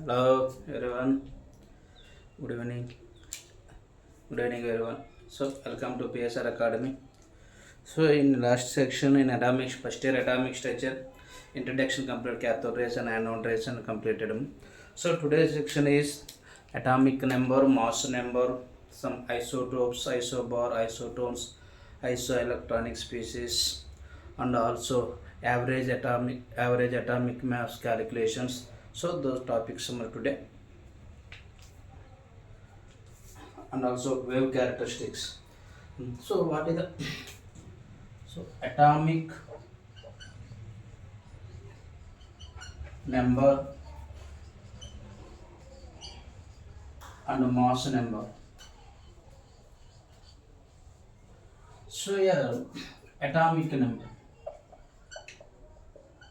Hello everyone. Good evening. Good evening everyone. So welcome to PSR Academy. So in last section in atomic first year atomic structure introduction complete cathode rays and anode rays and completed. So today's section is atomic number, mass number, some isotopes, isobar, isotones, isoelectronic species, and also average atomic mass calculations. So those topics are today, and also wave characteristics. So what is the atomic number and mass number? So here atomic number.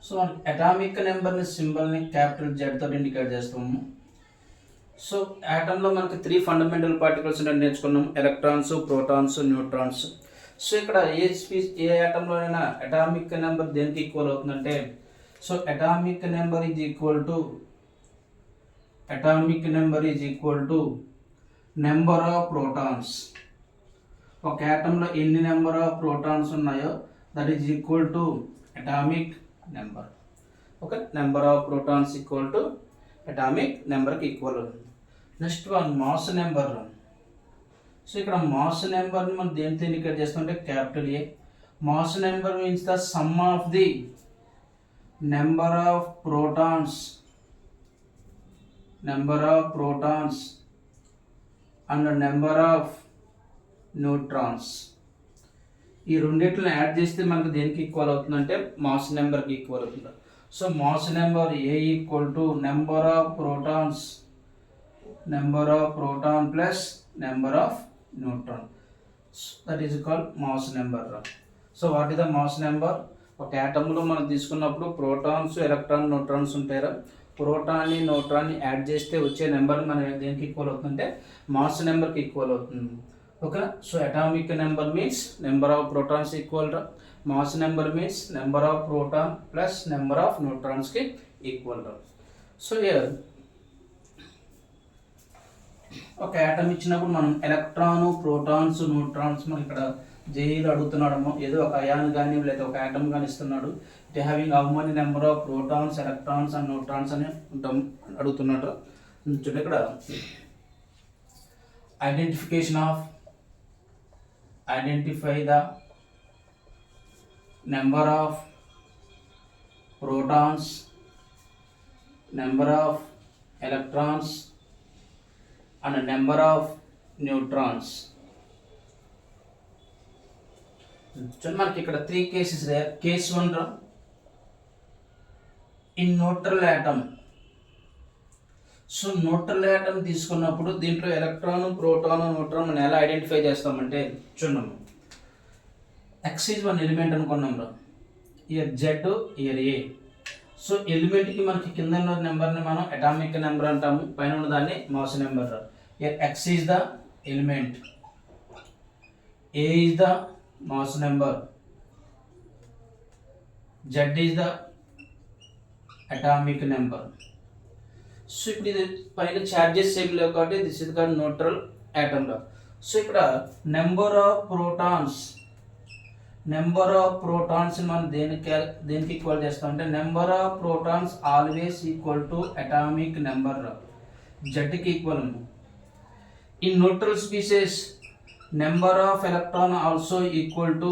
So atomic నెంబర్ని సింబల్ని capital Z తోటి indicate చేస్తాము. So ఆటంలో మనకి 3 fundamental particles నేర్చుకున్నాం: electrons, protons, neutrons. So ఇక్కడ ఏ ఆటంలోనైనా atomic number దేనికి equal అవుతుందంటే, so atomic number is equal to number of protons. ఒక ఆటంలో ఎన్ని నెంబర్ ఆఫ్ ప్రోటాన్స్ ఉన్నాయో that is equal to atomic number. Okay, number of protons equal to atomic నెంబర్కి equal అవుతుంది. Next one mass number. So ఇక్కడ mass నెంబర్ని మనం దేనితో indicate చేస్తుంటే capital A. Mass number means the sum of the number of protons and number of neutrons. ఈ రెండింటిని add చేస్తే మనకు దేనికి ఈక్వల్ అవుతుందంటే మాస్ నెంబర్కి ఈక్వల్ అవుతుంది. So mass number A equal to number of proton plus number of neutron. That is called mass number. So what is the mass number? ఒక ఆటంలో మనం తీసుకున్నప్పుడు ప్రోటాన్స్, ఎలక్ట్రాన్, న్యూట్రాన్స్ ఉంటాయి. ప్రోటాన్ని, న్యూట్రాన్ని యాడ్ చేస్తే వచ్చే నెంబర్ మన దేనికి ఈక్వల్ అవుతుందంటే మాస్ నెంబర్కి ఈక్వల్ అవుతుంది. Okay, so atomic number means number of protons equal రా, mass number means number of proton plus number of న్యూట్రాన్స్కి ఈక్వల్ రా. సో ఒక ఆటమ్ ఇచ్చినప్పుడు మనం ఎలక్ట్రాను, ప్రోటాన్స్, న్యూట్రాన్స్ మనం ఇక్కడ జేఈలో అడుగుతున్నాడము. ఏదో ఒక అయాన్ కానీ లేదా ఒక ఆటమ్ కానీ ఇస్తున్నాడు. It having how many number of protons, electrons and neutrons అని అడుగుతున్నాడు. చూడండి ఇక్కడ identify the number of protons, number of electrons and number of neutrons. So మనకి ఇక్కడ 3 cases. Case 1 in neutral atom. So neutral atom తీసుకున్నప్పుడు దీంట్లో electron, proton, neutron మనం ఎలా ఐడెంటిఫై చేస్తామంటే చూడండి. ఎక్స్ ఈజ్ వన్ ఎలిమెంట్ అనుకున్నాం రా, ఇయర్ జెడ్, ఇయర్ ఏ. సో ఎలిమెంట్కి మనకి కింద ఉన్న నెంబర్ని మనం అటామిక్ నెంబర్ అంటాము, పైన ఉన్న దాన్ని మాస్ నెంబర్ రా. Year X is the element, A is the mass number, Z is the atomic number. So ఇప్పుడు ఇది పైన చార్జెస్ ఏమి లేవు కాబట్టి this is called neutral atom రా. సో ఇక్కడ నెంబర్ ఆఫ్ ప్రోటాన్స్ మనం దేనికి ఈక్వల్ చేస్తాం అంటే number of protons always equal to atomic number రా, జెడ్కి ఈక్వల్ ఉంది. In neutral species number of electron also equal to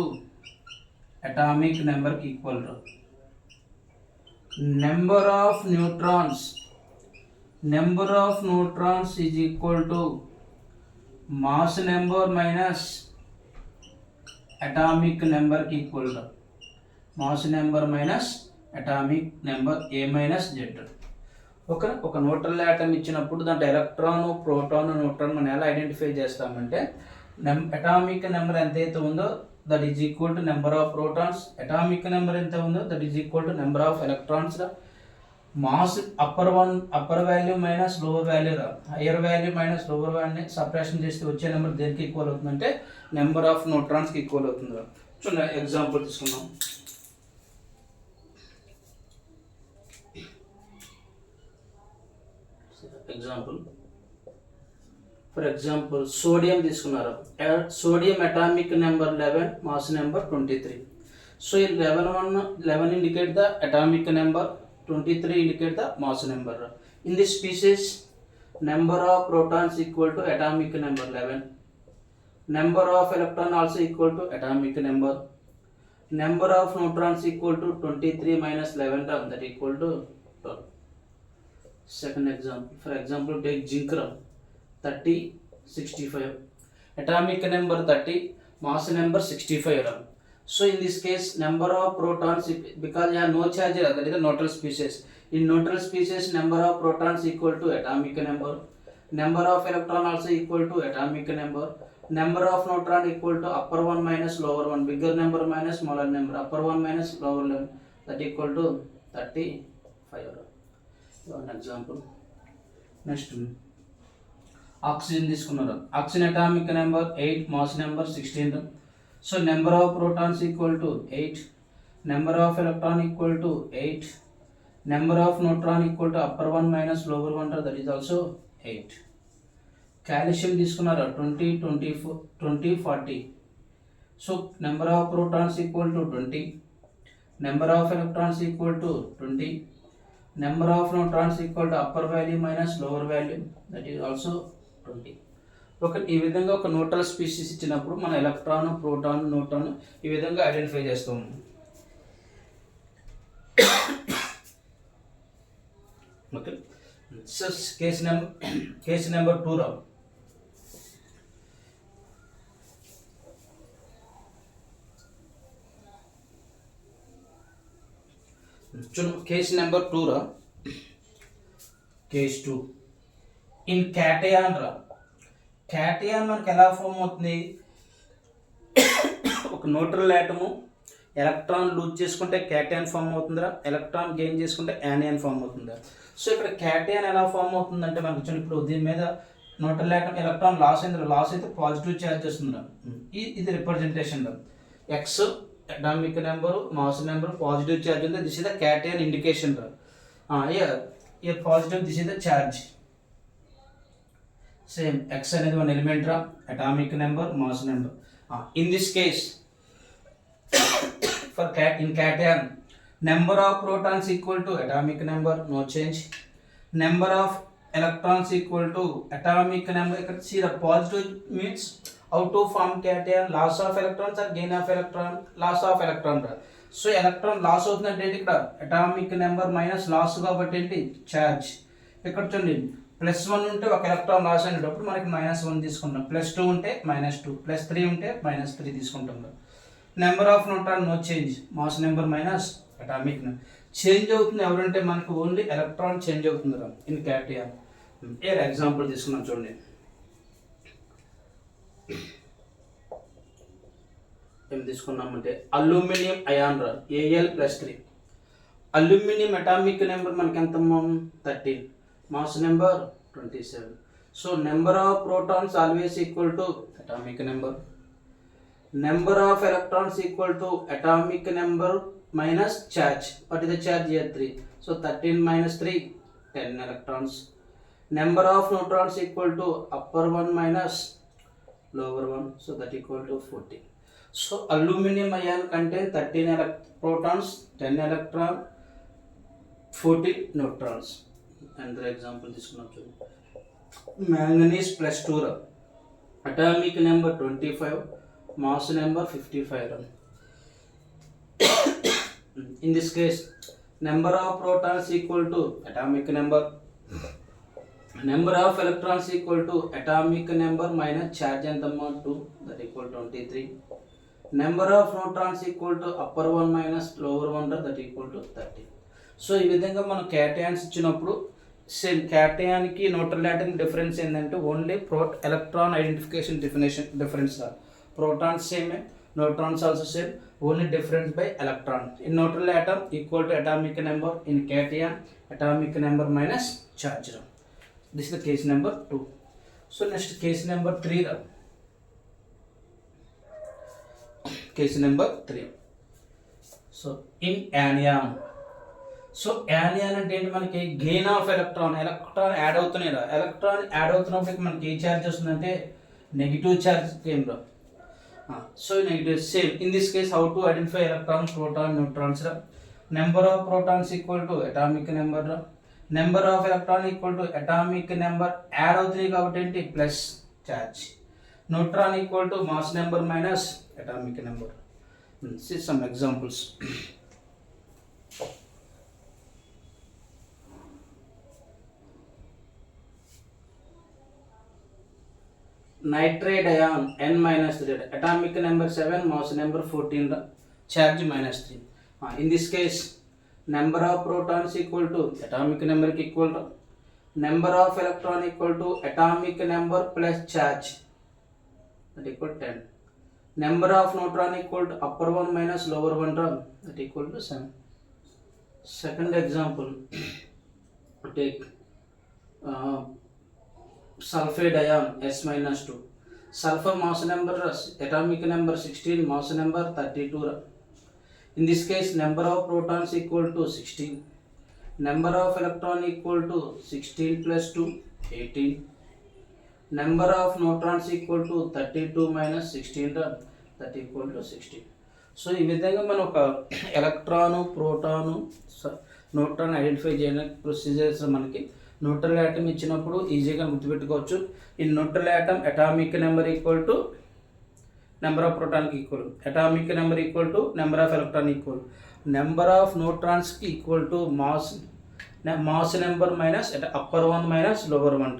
atomic నెంబర్కి ఈక్వల్ రా. Number of neutrons is equal to mass number minus atomic number की equal to mass number minus atomic number A minus Z. ఒక neutral atom ఇచ్చినప్పుడు దాంట్లో electron, proton, neutron మనం ఎలా identify చేస్తామంటే atomic number ఎంతైతే ఉందో that is equal to number of protons, atomic number ఎంత ఉందో that is equal to number of electrons. Mass upper value minus lower value రా, హయ్యర్ వాల్యూ మైనస్ లోవర్ వాల్యూని separation చేస్తే వచ్చే నెంబర్ దేనికి ఈక్వల్ అవుతుందంటే నెంబర్ ఆఫ్ న్యూట్రాన్స్కి equal అవుతుంది రా. చూడండి ఎగ్జాంపుల్ తీసుకుందాం. ఫర్ ఎగ్జాంపుల్ సోడియం తీసుకున్నారు. Sodium atomic number 11, mass number 23. So ఈ 11 indicate the atomic number, 23 indicate the mass number. In this species, number of protons equal to atomic number 11. Number of electron also equal to atomic number. Number of neutrons equal to 23 minus 11, that equal to 12. Second example, for example, take zinc 30, 65. Atomic number 30, mass number 65. So in this case, number of protons, because you have no charge, that is a neutral species. In neutral species, number of protons equal to atomic number. Number of electron also equal to atomic number. Number of neutron equal to upper one minus lower one, bigger number minus smaller number, upper one minus lower one, that equal to 35. One example. Next, oxygen తీసుకున్నారు. Oxygen atomic number 8, mass number 16. So number of protons equal to 8, number of electron equal to 8, number of neutron equal to upper one minus lower one, that is also 8. Calcium తీసుకున్నారు 20, 24, 20, 40. So number of protons equal to 20, number of electrons equal to 20, number of neutrons equal to upper value minus lower value, that is also 20. ఈ విధంగా ఒక neutral species ఇచ్చినప్పుడు మన electron, proton, neutron ఈ విధంగా identify చేస్తాము. Okay, so case number 2 case number 2 case 2 in cation cation మనకి ఎలా ఫామ్ అవుతుంది? ఒక న్యూట్రల్ ఆటము ఎలక్ట్రాన్ లూజ్ చేసుకుంటే క్యాటయాన్ ఫామ్ అవుతుందా, ఎలక్ట్రాన్ గెయిన్ చేసుకుంటే యానియాన్ ఫామ్ అవుతుందా? సో ఇక్కడ క్యాటయాన్ ఎలా ఫామ్ అవుతుందంటే మనకు చూడండి, ఇప్పుడు దీని మీద న్యూట్రల్ ఆటమ్ ఎలక్ట్రాన్ లాస్ అయితే పాజిటివ్ ఛార్జ్ వస్తుందా, ఇది representation. X atomic number, mass number, positive charge ఉంది, this is the cation indication. Positive, this is the charge. Same x అనేది one element atomic number, mass number. In this case for in cation number of protons equal to atomic number, no change. Number of electrons equal to atomic number. ఇక్కడ see the positive means how to form cation, loss of electrons or gain of electron, loss of electron. So electron loss అవుతుందంటే ఇక్కడ atomic number minus loss కాబట్టి ఏంటి charge. ఇక్కడ చూడండి +1 ఉంటే ఒక electron loss అయినప్పుడు మనకి -1 తీసుకుంటాం, +2 ఉంటే -2, +3 ఉంటే -3 తీసుకుంటాం. Number of neutron no change, mass number minus atomic number. Change అవుతుంది ఎవరంటే మనకు ఓన్లీ ఎలక్ట్రాన్ చేంజ్ అవుతుంది ఇన్ క్యాటయాన్. ఏ ఎగ్జాంపుల్ తీసుకున్నాం చూడండి. ఏం తీసుకున్నామంటే aluminium ion Al+3. Aluminium atomic number మనకి ఎంత 13, mass number 27. So number of protons always equal to atomic number. Number of electrons equal to atomic number minus charge. What is the charge here 3. So 13 - 3 10 electrons. Number of neutrons equal to upper one minus lower one, so that equal to 14. So aluminum ion contain 13 protons, 10 electron, 14 neutrons. Another example this one. Manganese +2 atomic number 25, mass number 55. In this case, number of protons equal to atomic number, number of electrons equal to atomic number minus charge and the 2, that equal 23. Number of neutrons equal to upper one minus lower one, that equal to 30. So ఈ విధంగా మనం cations ఇచ్చినప్పుడు same క్యాటయాన్కి neutral atom difference ఏంటంటే only electron identification difference. Protons సేమే, neutrons also same, only difference by electron. In neutral atom equal to atomic number, in cation atomic number minus charge. This is the case number 2. So next case number 3. Case number 3. So in anion, so యానియన్ అంటే ఏంటి, మనకి gain of electron add అవుతున్నాయి రా. Electron add అవుతున్నప్పుడు మనకి ఏ charge వస్తుందంటే negative charge కేంద్రం. So negative. Same in this case how to identify electrons, proton, neutrons రా. Number of protons equal to atomic number రా. Number of electron equal to atomic number add అవుతున్నాయి కాబట్టి ఏంటి plus charge. Neutron equal to mass number minus atomic number. See some examples. Nitrate ion N-3, atomic number 7, mass number 14, charge -3. In this case, number of protons equal to atomic number equal to number of electron equal to atomic number plus charge, that equal 10. Number of neutron equal to upper one minus lower one, that equal to 7. Second example, take sulfide ion S-2. Sulfur mass number atomic number 16, mass number 32. In this case, number of protons equal to 16. Number of electron equal to 16 plus 2, 18. Number of neutrons equal to 32 minus 16, that equal to 16. So ఈ విధంగా మనం ఒక electron, proton, neutron identify చేయడానికి procedures మనకి neutral atom ఇచ్చినప్పుడు ఈజీగా గుర్తుపెట్టుకోవచ్చు. ఈ neutral atom atomic number equal to number of ప్రోటాన్కి equal, atomic number equal to number of electron equal, number of న్యూట్రాన్స్కి equal to mass number minus upper one minus lower one.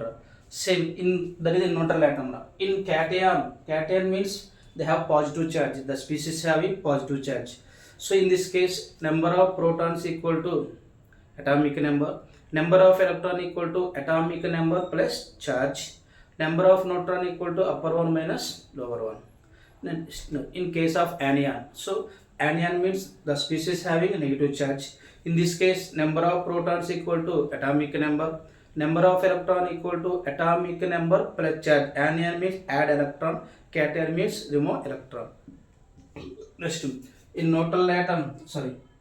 Same in that is in neutral atom. In cation means they have positive charge. The species having positive charge. So in this case, number of protons equal to atomic number, number of electron equal to atomic number plus charge, number of neutron equal to upper one minus lower one. In case of anion, so anion means the species having negative charge. In this case, number of protons equal to atomic number, number of electron equal to atomic number plus charge. Anion means add electron, cation means remove electron. Next, in neutral atom,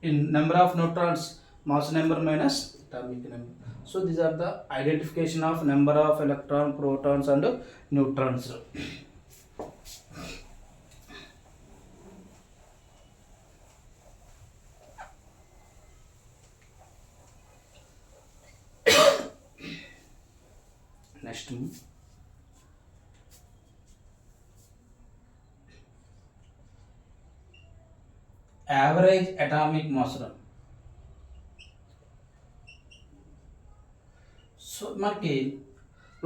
in number of neutrons, mass number minus atomic number. So these are the identification of number of electron, protons and neutrons. Next, average atomic mass. So మనకి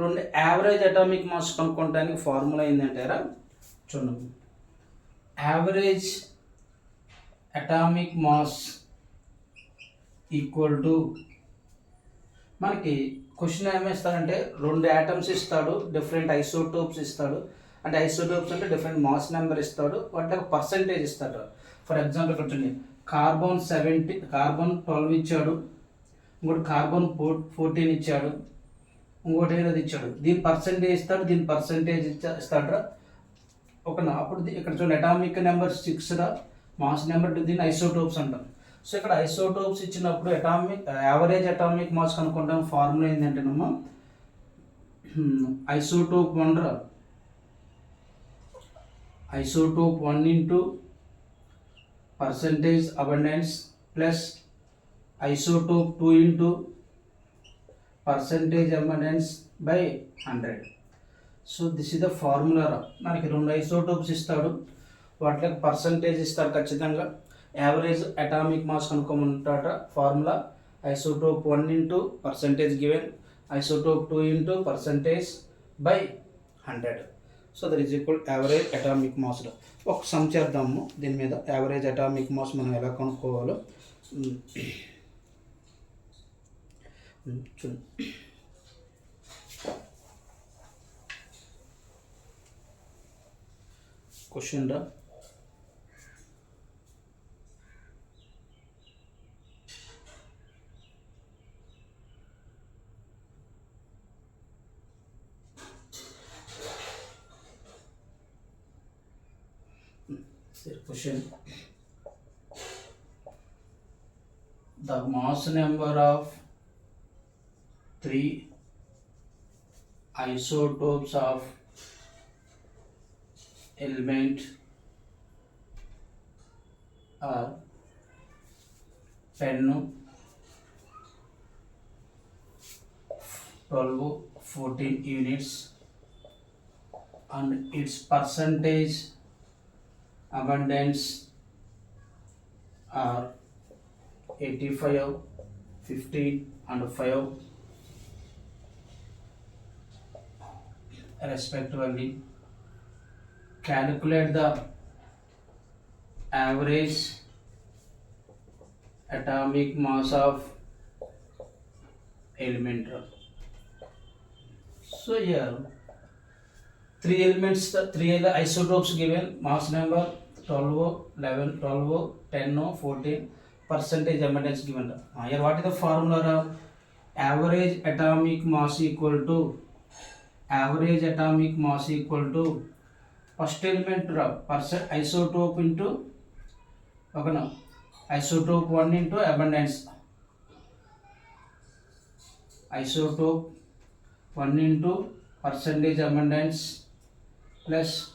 రెండు average atomic mass కనుక్కోవడానికి formula ఏంటంటారా చూడండి. Average atomic mass equal to, మనకి question ఏమిస్తాడంటే రెండు atoms ఇస్తాడు, different isotopes ఇస్తాడు. అంటే isotopes అంటే డిఫరెంట్ మాస్ నెంబర్ ఇస్తాడు, వాటి ఒక పర్సంటేజ్ ఇస్తాడు. ఫర్ ఎగ్జాంపుల్ ఇక్కడ చూడండి, కార్బన్ 12 ఇచ్చాడు, ఇంకోటి కార్బన్ 14 ఇచ్చాడు, ఇంకోటి ఏదైనా ఇచ్చాడు. దీని పర్సంటేజ్ ఇస్తాడు, దీని పర్సంటేజ్ ఇస్తాడు ఒక. అప్పుడు ఇక్కడ చూడండి అటామిక్ నెంబర్ 6 మాస్ నెంబర్, దీన్ని ఐసోటోప్స్ అంటాం. సో ఇక్కడ ఐసోటోప్స్ ఇచ్చినప్పుడు యావరేజ్ అటామిక్ మాస్ కనుక్కుంటాం. ఫార్ములా ఏంటంటేనమ్మా, isotope 1 into percentage abundance plus isotope 2 into percentage abundance by 100. So this is the formula. మనకి రెండు ఐసోటోప్స్ ఇస్తాడు, వాటికి పర్సంటేజ్ ఇస్తాడు ఖచ్చితంగా. యావరేజ్ అటామిక్ మాస్ కనుక్కోమంటాడ. Formula isotope 1 into percentage given, isotope 2 into percentage by 100. So that is equal average atomic mass. ఒక some చేద్దాము దీని మీద. యావరేజ్ అటామిక్ మాస్ మనం ఎలా కనుక్కోవాలో చూడండి. క్వశ్చన్ రా, question. the mass number of 3 isotopes of element are 10, 12, 14 units, and its percentage abundance are 85, 15 and 5 respectively. Calculate the average atomic mass of element. So here three elements, three isotopes given, mass number 12, 11, 12, 10, 14, percentage abundance given. Here what is the formula? Average atomic mass equal to first element percent isotope into isotope 1 into abundance, isotope 1 into percentage abundance plus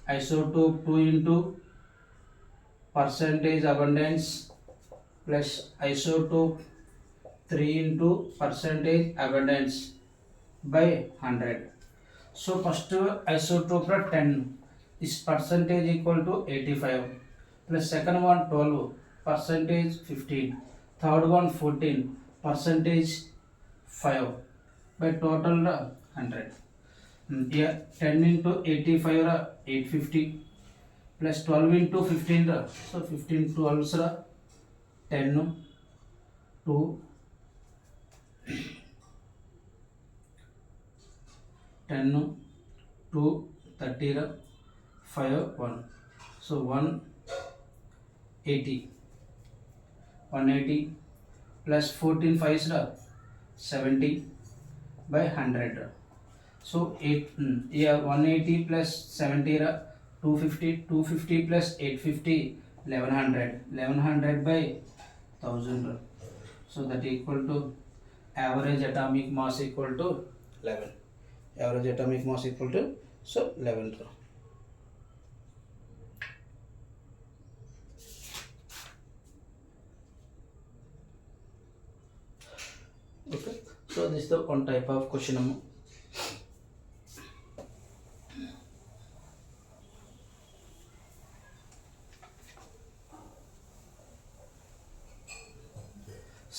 isotope 2 into percentage abundance plus isotope 3 into percentage abundance by 100. So first isotope 10, this percentage equal to 85 plus second one 12, percentage 15, third one 14, percentage 5 by total 100. Here 10 into 85 850 plus 12 into 15 so 15 12 10 2 10 2 30 5 1, so 180 plus 14 5 70 by 100. So 8 180 plus 70 250 plus 850 1100 by 1000. So that equal to average atomic mass equal to 11. Average atomic mass equal to 11. Okay, so this is the one type of question.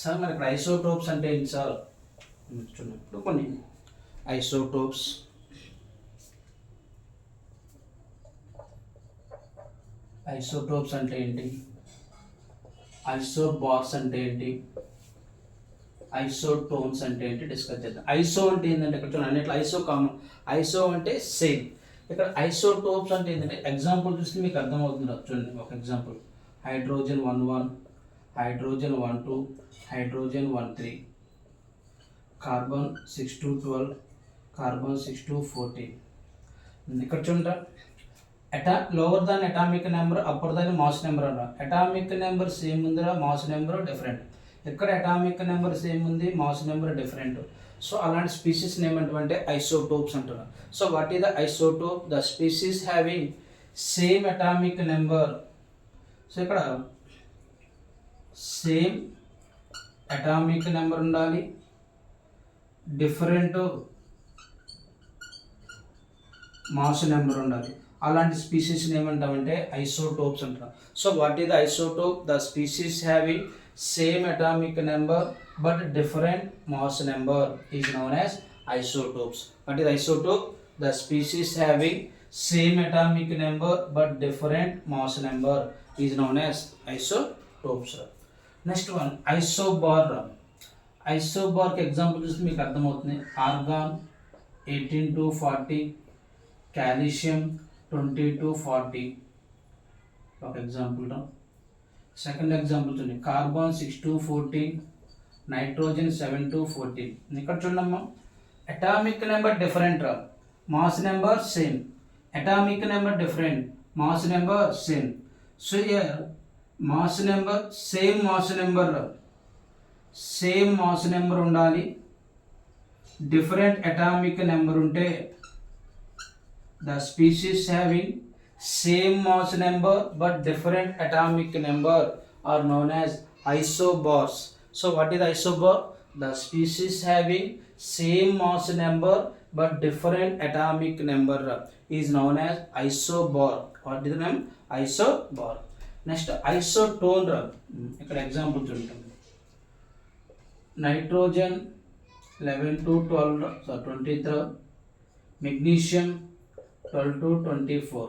Sir మరి ఇక్కడ isotopes అంటే ఏంటి sir చూడండి, కొన్ని isotopes అంటే ఏంటి, isobars అంటే ఏంటి, ఐసోటోన్స్ అంటే ఏంటి డిస్కస్ చేద్దాం. ఐసో అంటే ఏంటంటే ఇక్కడ చూడండి అన్నిట్లో ఐసో కామన్, ఐసో అంటే సేమ్. ఇక్కడ ఐసోటోప్స్ అంటే ఏంటంటే ఎగ్జాంపుల్ చూస్తే మీకు అర్థమవుతుంది. చూడండి ఒక example, hydrogen 11, hydrogen 12, hydrogen 13, carbon 6-12, carbon 6-14. ఇక్కడ చూడండి లోవర్ దాన్ అటామిక్ నెంబర్, అప్పర్ దాని మాస్ నెంబర్ అంట. అటామిక్ నెంబర్ సేమ్ ఉందిరా, మాస్ నెంబర్ డిఫరెంట్. ఇక్కడ అటామిక్ నెంబర్ సేమ్ ఉంది, మాస్ నెంబర్ డిఫరెంట్. సో అలాంటి స్పీసీస్ ఏమంటే ఐసోటోప్స్ అంటారు. So what is the isotope? The species having same atomic number. So ఇక్కడ same atomic number ఉండాలి, different mass number ఉండాలి. అలాంటి స్పీసీస్ ఏమంటామంటే ఐసోటోప్స్ అంటారు. So what is the isotope? The species having same atomic number but different mass number is known as isotopes. What is isotope? The species having same atomic number but different mass number is known as isotopes. Next one, isobar. Isobar के example చూస్తే మీకు అర్థమవుతుంది. Argon 18-40, calcium 20-40 ఒక example. Second example చూడండి, carbon 6-14, nitrogen 7-14. ఇక్కడ చూడమ్మా, atomic number different రా, mass number same. Atomic number different, mass number same. So here mass number same mass number ఉండాలి. డిఫరెంట్ అటామిక్ నెంబర్ ఉంటే the species having same mass number but different atomic number are known as isobars. So what is isobar? The species having same mass number but different atomic number is known as isobar. What is the name? Isobar. Next isotone. ఇక్కడ example చూడండి. Nitrogen 11 to 12 so 23, magnesium 12 to 24.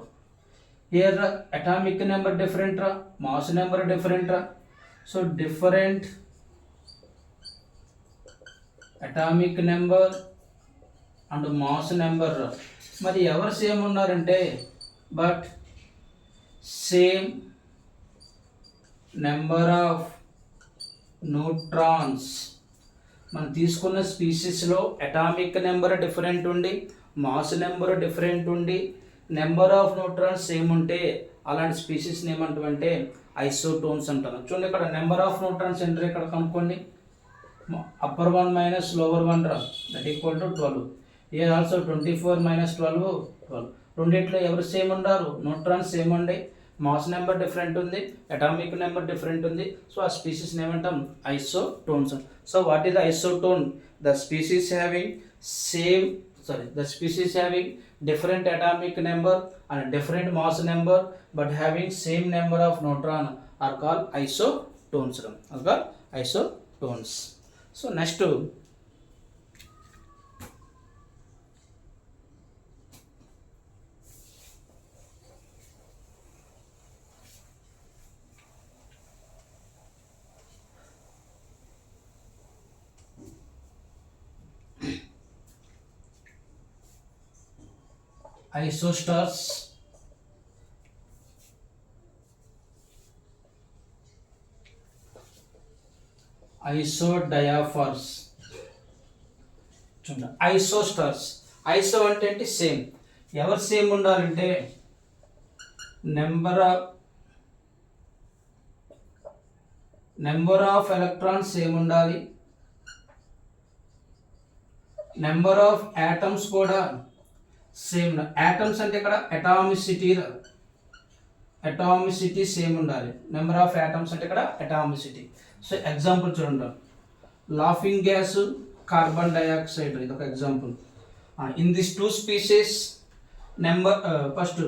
Here atomic number different, mass number different. So different atomic number and mass number. మరి ఎవరు same ఉన్నారంటే but same number of neutrons. మనం తీసుకున్న స్పీసీస్లో atomic number different ఉండి mass number different ఉండి number of neutrons same ఉంటే అలాంటి స్పీసీస్ని ఏమంటామంటే ఐసోటోన్స్ అంటారు. చూడండి ఇక్కడ నెంబర్ ఆఫ్ న్యూట్రాన్స్ ఎంటర్ ఇక్కడ కనుక్కోండి. Upper 1 minus lower 1 that equal to 12. Here also 24 minus 12 12. రెండిట్లో ఎవరు సేమ్ ఉండారు? న్యూట్రాన్స్ సేమ్ ఉండి మాస్ నెంబర్ డిఫరెంట్ ఉంది, అటామిక్ నెంబర్ డిఫరెంట్ ఉంది. సో ఆ స్పీసీస్ ఏమంటాం? Isotones. So what is the isotone? The species having different atomic number and different mass number but having same number of neutron are called isotones. So next isostars, isodiaphers. చూడండి ఐసోస్టార్స్. ఐసో అంటే same. ఎవరు same ఉండాలంటే number of electrons same ఉండాలి, number of atoms కూడా same. Atoms అంటే ఇక్కడ atomicity same ఉండాలి. Number of atoms అంటే ఇక్కడ అటామిసిటీ. సో ఎగ్జాంపుల్ చూడండి, లాఫింగ్ గ్యాస్, కార్బన్ డైఆక్సైడ్, ఇది ఒక example. In this 2 species first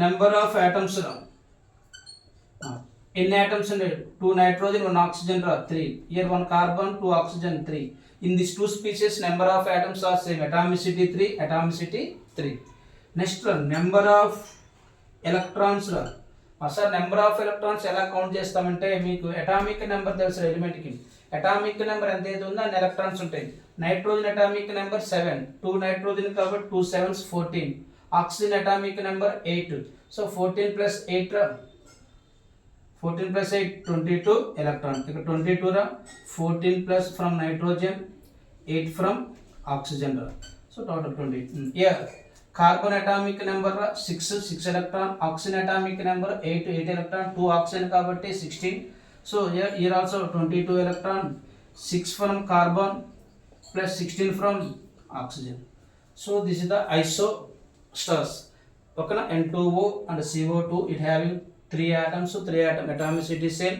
number of atoms ఎన్ని యాటమ్స్ అండి? 2 nitrogen 1 oxygen 3. Year 1 carbon 2 oxygen 3. In these 2 species number of atoms are same, atomicity 3. Next number of electrons. అసలు number of electrons ఎలా count చేస్తామంటే మీకు atomic number తెలుసు ఎలిమెంట్కి. Atomic number ఎంత అయితే ఉందో అన్ని ఎలక్ట్రాన్స్ ఉంటాయి. నైట్రోజన్ అటామిక్ నెంబర్ 7, 2 నైట్రోజన్ కాబట్టి 2 7s 14. Oxygen atomic number 8. So 14 plus 8 22 electron. ఇక్కడ 22 14 plus from nitrogen, 8 from oxygen. So total 20. Yeah, carbon atomic number 6 electron, oxygen atomic number 8 electron, 2 oxygen కాబట్టి 16. So here also 22 electron, 6 from carbon plus 16 from oxygen. So this is the isostars. Okay, N2O and CO2 it having 3 atoms, so 3 atomicity same,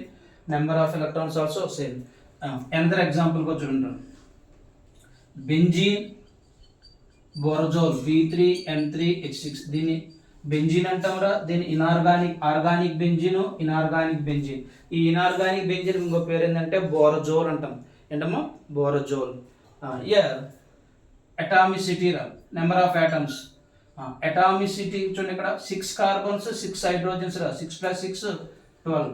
number of electrons also same. Another example go chudandi, benzene borazole B3N3H6. దీని benzene అంటాంరా. దీని organic benzene. ఈ inorganic benzene ఇంకో పేరు ఏంటంటే borazole అంటాం. ఏంటమ్మా? Borazole. Atomicity number of atoms. Atomicity చూడండి ఇక్కడ 6 carbons 6 hydrogens 6 plus 6 12.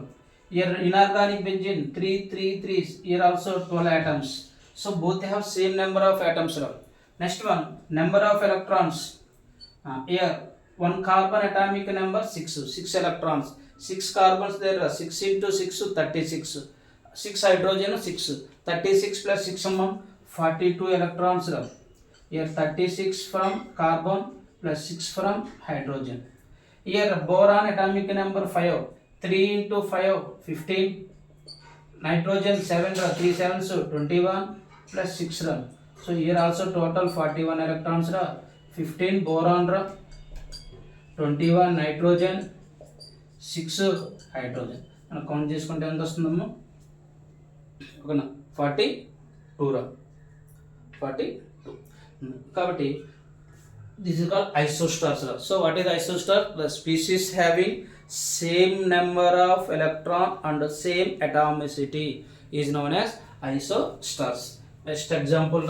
Here inorganic benzene 3 here also 12 atoms. So both have same number of atoms. Next one, number of electrons. Here 1 carbon atomic number 6 electrons. 6 carbons there, 6 into 6 36. 6 hydrogen 6. 36 plus 6 42 electrons. Here 36 from carbon plus 6 from hydrogen. Here boron atomic number 5. 3 into 5 15, nitrogen 7 ra, 3 sevens 21 plus 6 ra. So here also total 41 electrons ra, 15 boron ra, 21 nitrogen, 6 hydrogen. మనం count చేసుకుంటే ఎంత వస్తుందమ్మా? ఓకేనా, 42 రా, 42. కాబట్టి this is called isostars. So what is isostar? The species having same number of electron and same atomicity is known as isostars. Best example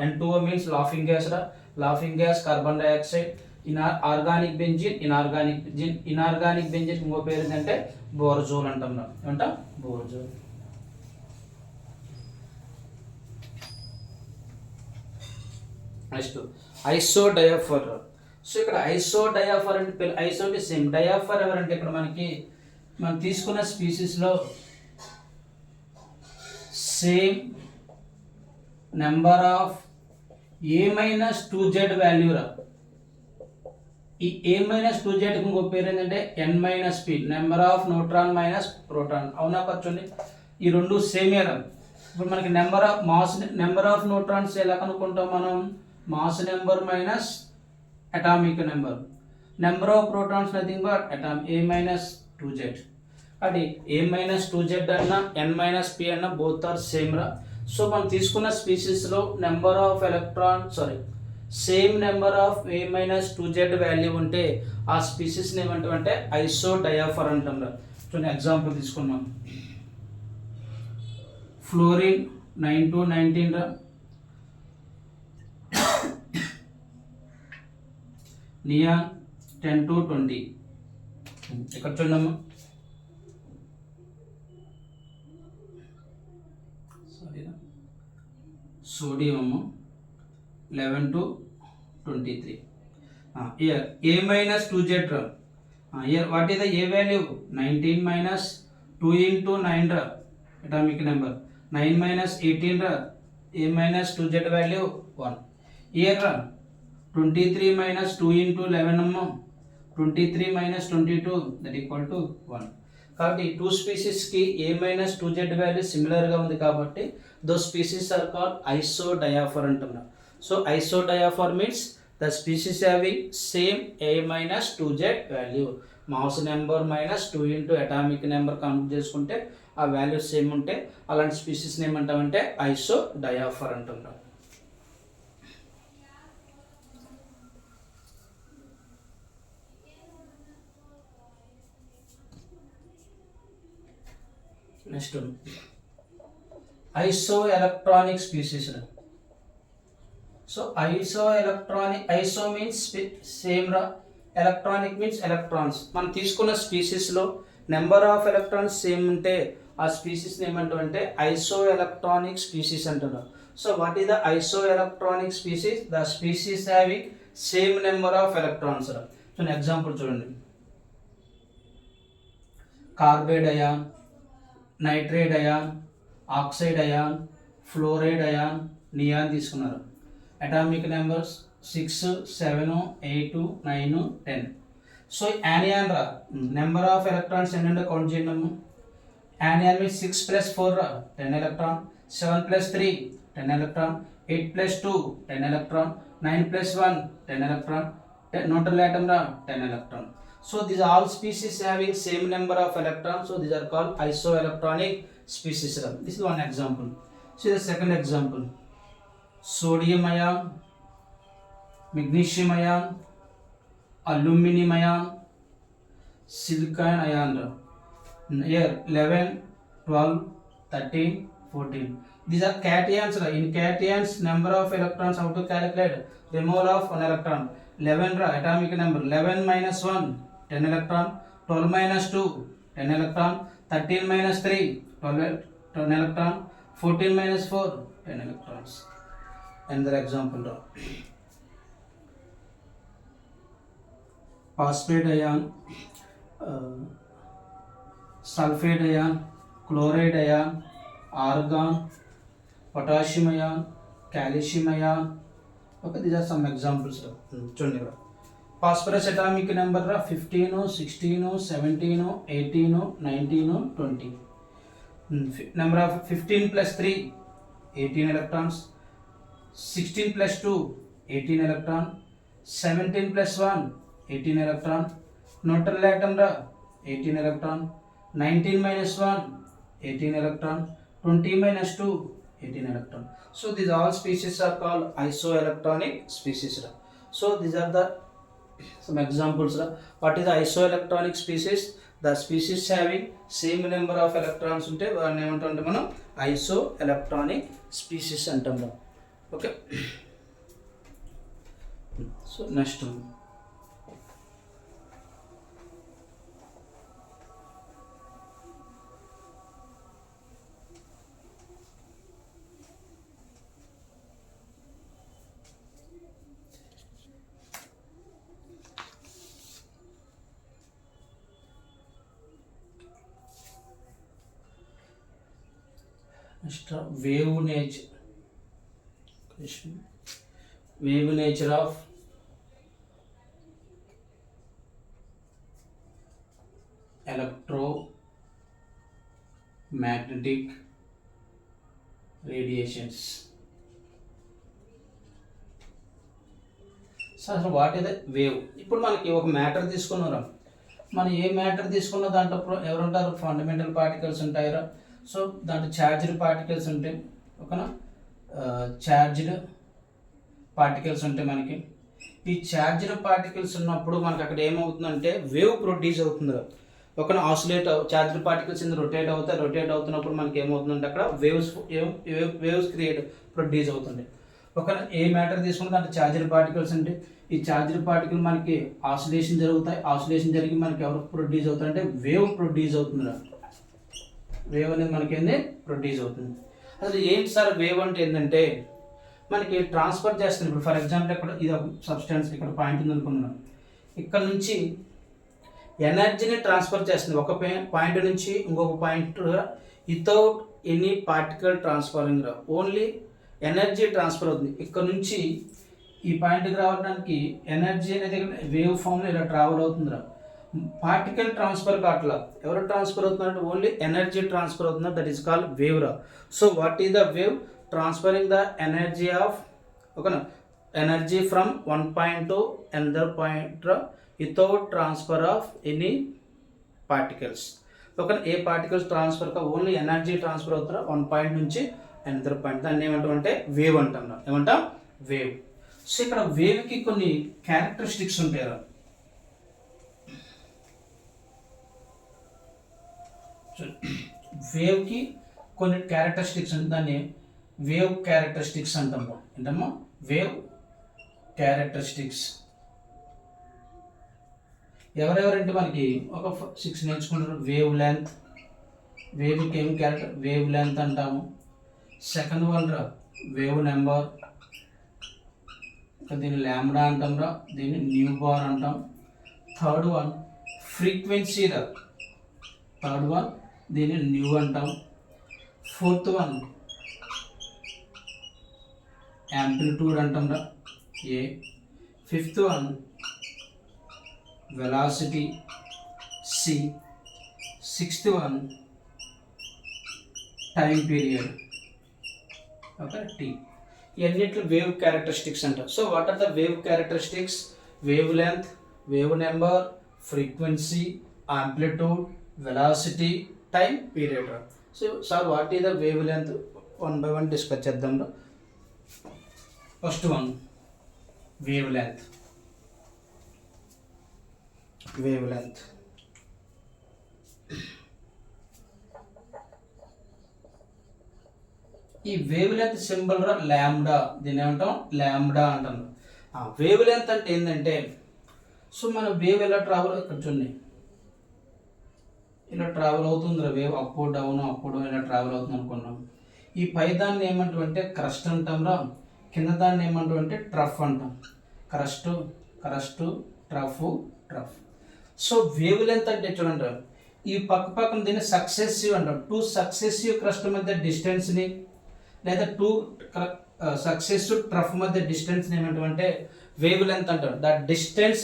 N2O means laughing gas. Laughing gas, carbon dioxide. Organic benzene, inorganic benzene ఇంకో పేరు ఏంటంటే బోర్జోల్ అంటాం. ఏమంట? బోర్జోల్. Next ఐసోడయాఫర్. So ఇక్కడ ఐసోడయాఫర్ అంటే ఐసో అంటే same, డయాఫర్ ఎవరంటే ఇక్కడ మనం తీసుకున్న స్పీసీస్లో same number of A-2Z value రా. ఈ A-2Z ఇంకో పేరు ఏంటంటే N-P, number of neutron minus proton. అవునా కూర్చోండి, ఈ రెండు సేమ్ రా. ఇప్పుడు మనకి నెంబర్ ఆఫ్ న్యూట్రాన్స్ ఎలా కనుక్కుంటాం మనం? Mass number minus atomic number. Number of protons nothing but A-2Z. అది A-2Z అన్న N-P అన్న బోత్ ఆర్ సేమ్ రా. సో మనం తీసుకున్న స్పీసీస్లో number of same number of A-2Z value ఉంటే ఆ స్పీసీస్ని ఏమంటామంటే ఐసోడయాఫర్ అంటాం రా. చూడండి ఎగ్జాంపుల్ తీసుకున్నాం. ఫ్లోరిన్ 9 to 19 రా, నియాన్ 10 to 20. ఇక్కడ చూడమ్మా, sodium 11 to 23. Here A-2Z ra. Here what is the A value? 19 minus 2 into 9 ra, atomic number. 9 minus 18 ra, A-2Z value 1. Here ra 23 minus 2 into 11 amma, 23 minus 22 that equal to 1. కాబట్టి two స్పీసీస్కి A-2Z value సిమిలర్గా ఉంది కాబట్టి those species are called isodiaphor అంటున్నాం. So isodiapher means the species having same A-2Z value. Mass number minus 2 into atomic number count చేసుకుంటే ఆ value same ఉంటే అలాంటి స్పీసీస్ని ఏమంటామంటే ఐసోడయాఫర్ అంటున్నాం. Next iso electronic species. So iso means same రా, electronic means electrons. మనం తీసుకున్న స్పీసీస్లో నెంబర్ ఆఫ్ ఎలక్ట్రాన్స్ సేమ్ ఉంటే ఆ స్పీసీస్ని ఏమంటామంటే ఐసో ఎలక్ట్రానిక్ స్పీసీస్ అంటున్నారు. So what is the iso electronic species? The species having same number of electrons రా. సో ఎగ్జాంపుల్ చూడండి, carbide ion, nitrate ion, oxide ion, fluoride ion, neon తీసుకున్నారు. Atomic numbers 6, 7, 8, 9, 10. So anion రా, number of electrons ఏంటంటే count చేయండి. Anion means 6 plus 4 రా, 10 electron, 7 plus 3 10 electron, 8 plus 2 10 electron, 9 plus 1 10 electron, neutral atom ra 10 electron. So these all species having same number of electrons, so these are called isoelectronic species. This is one example. See the second example, sodium ion, magnesium ion, aluminum ion, silicon ion. Here 11, 12, 13, 14. These are cations. In cations, number of electrons, how to calculate? Removal of 1 electron. 11 ra, atomic number. 11 minus 1 10 electron. 12 minus 2 10 electron. 13 minus 3 10 electron. 14 minus 4 10 electrons. Another example ra, phosphate ion, sulfate ion, chloride ion, argon, potassium ion, calcium ion. Okay, these are some examples. చూడండి ఇక్కడ phosphorus atomic number 15, 16, 17, 18, 19, 20. Number of 15 plus 3, 18 electrons. 16 plus 2, 18 electron. 17 plus 1, 18 electron. Neutral atom 18 electron. 19 minus 1, 18 electron. 20 minus 2, 18 electron. So these all species are called isoelectronic species. So these are the some examples. What is the isoelectronic species? The species having same number of electrons unte vaanni emantam manam isoelectronic species antam. Okay. So next one. Wave nature of electromagnetic radiations. So అసలు what is the wave? ఇప్పుడు మనకి ఒక matter తీసుకున్నారా, మనం ఏ matter తీసుకున్న దాంట్లో ఎవరుంటారు? Fundamental particles ఉంటాయిరా. సో దాంట్లో ఛార్జ్డ్ పార్టికల్స్ ఉంటాయి, ఓకేనా? ఛార్జ్డ్ పార్టికల్స్ ఉంటాయి మనకి. ఈ ఛార్జ్డ్ పార్టికల్స్ ఉన్నప్పుడు మనకి అక్కడ ఏమవుతుందంటే వేవ్ ప్రొడ్యూస్ అవుతుంది, ఓకేనా? ఆసిలేట్ ఛార్జ్డ్ పార్టికల్స్ రొటేట్ అవుతున్నప్పుడు మనకి ఏమవుతుందంటే అక్కడ వేవ్స్ ప్రొడ్యూస్ అవుతుంది, ఓకేనా? ఏ మ్యాటర్ తీసుకుంటే దాంట్లో ఛార్జ్డ్ పార్టికల్స్ ఉంటాయి. ఈ ఛార్జ్డ్ పార్టికల్ మనకి ఆసిలేషన్ జరుగుతాయి, ఆసిలేషన్ జరిగి మనకి ఎవరు ప్రొడ్యూస్ అవుతారంటే వేవ్ ప్రొడ్యూస్ అవుతుంది. వేవ్ అనేది మనకి ఏంది ప్రొడ్యూస్ అవుతుంది. అసలు ఏంటి సార్ వేవ్ అంటే ఏంటంటే మనకి ట్రాన్స్ఫర్ చేస్తుంది. ఇప్పుడు ఫర్ ఎగ్జాంపుల్ ఇక్కడ ఇది ఒక సబ్స్టెన్స్, ఇక్కడ పాయింట్ ఉంది అనుకున్నాం, ఇక్కడ నుంచి ఎనర్జీని ట్రాన్స్ఫర్ చేస్తుంది ఒక పాయింట్ నుంచి ఇంకొక point without any particle transferring, only energy transfer అవుతుంది. ఇక్కడ నుంచి ఈ పాయింట్కి రావడానికి ఎనర్జీ అనేది వేవ్ ఫామ్లో ఇలా ట్రావెల్ అవుతుందిరా. పార్టికల్ ట్రాన్స్ఫర్ కావట్లా, ఎవరు ట్రాన్స్ఫర్ అవుతున్నారంటే ఓన్లీ ఎనర్జీ ట్రాన్స్ఫర్ అవుతున్నారు, దట్ ఈస్ కాల్డ్ వేవ్ రా. So what is the wave? Transferring the energy of, ఓకేనా, energy from one point to another point without transfer of any particles, ఓకేనా? ఏ particles transfer కా, only energy transfer అవుతారా one point నుంచి another point. దాన్ని ఏమంటాం అంటే వేవ్ అంటాం. ఏమంటాం? వేవ్. సో ఇక్కడ వేవ్కి కొన్ని క్యారెక్టరిస్టిక్స్ ఉంటాయి. వేవ్కి కొన్ని క్యారెక్టరిస్టిక్స్ ఉంటాయి, దాన్ని వేవ్ క్యారెక్టరిస్టిక్స్ అంటాము. ఏంటమ్మా? Wave characteristics. ఎవరెవరంటే మనకి ఒక 6 నేర్చుకుంటారు. వేవ్ లెంత్, వేవ్కి ఏం క్యారెక్టర్? వేవ్ లెంత్ అంటాము. సెకండ్ వన్ వేవ్ నెంబర్, దీన్ని ల్యాంబ్డా అంటాం రా, దీన్ని న్యూ బార్ అంటాం. థర్డ్ వన్ ఫ్రీక్వెన్సీ రా, థర్డ్ వన్ దీన్ని న్యూ అంటాం. ఫోర్త్ వన్ యాంప్లిట్యూడ్ అంటాం రా, A. Fifth one velocity, C. Sixth one time period, okay, T. ఇవన్నిట్లో వేవ్ క్యారెక్టరిస్టిక్స్ అంటారు. So what are the wave characteristics? Wavelength, wave number, frequency, amplitude, velocity, time period. So sir what is the wave length? One by one discuss చేద్దాం. First one wavelength. Wavelength ఈ wavelength symbol రా lambda, దీన్ని ఏమంటాం? Lambda అంటాం. Wave length అంటే ఏంటంటే, so మన wave ఎలా ట్రావెల్, ఇక్కడ చూడండి ఇలా ట్రావెల్ అవుతుంది వేవ్, అప్ డౌన్ ఇలా ట్రావెల్ అవుతుంది అనుకున్నాం. ఈ పై దాన్ని ఏమంటామంటే క్రస్ట్ అంటాం రా, కింద దాన్ని ఏమంటామంటే ట్రఫ్ అంటాం. Crust, trough. So wave length అంటే చూడండి, ఈ పక్కన దీన్ని సక్సెసివ్ అంటాం. 2 సక్సెసివ్ క్రస్ట్ మధ్య డిస్టెన్స్ని, లేదా 2 సక్సెసివ్ ట్రఫ్ మధ్య డిస్టెన్స్ని ఏమంటామంటే వేవ్ లెంత్ అంటారు. The distance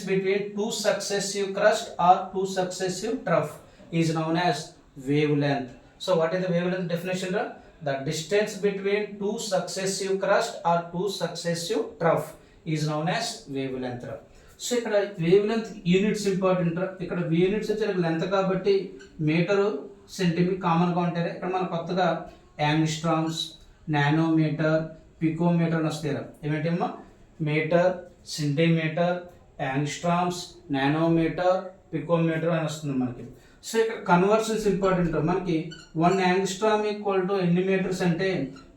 between two successive crest or two successive trough is known as wavelength. So what is the wavelength definition రా? The distance between two successive crest or two successive trough is known as wavelength రా. So ఇక్కడ wavelength units important రా. ఇక్కడ units వచ్చి length కాబట్టి metre centimetre కామన్గా ఉంటాయి. ఇక్కడ మనం కొత్తగా యాంగ్స్ట్రామ్స్, నానోమీటర్, పికోమీటర్ అని వస్తాయి. ఏమిటమ్మా? Metre, centimetre, angstroms, nanometre, picometre అని వస్తుంది మనకి. సో ఇక్కడ కన్వర్షన్స్ ఇంపార్టెంట్. మనకి 1 యాంగ్స్ట్రామ్ ఈక్వల్ టు ఎన్ని మీటర్స్ అంటే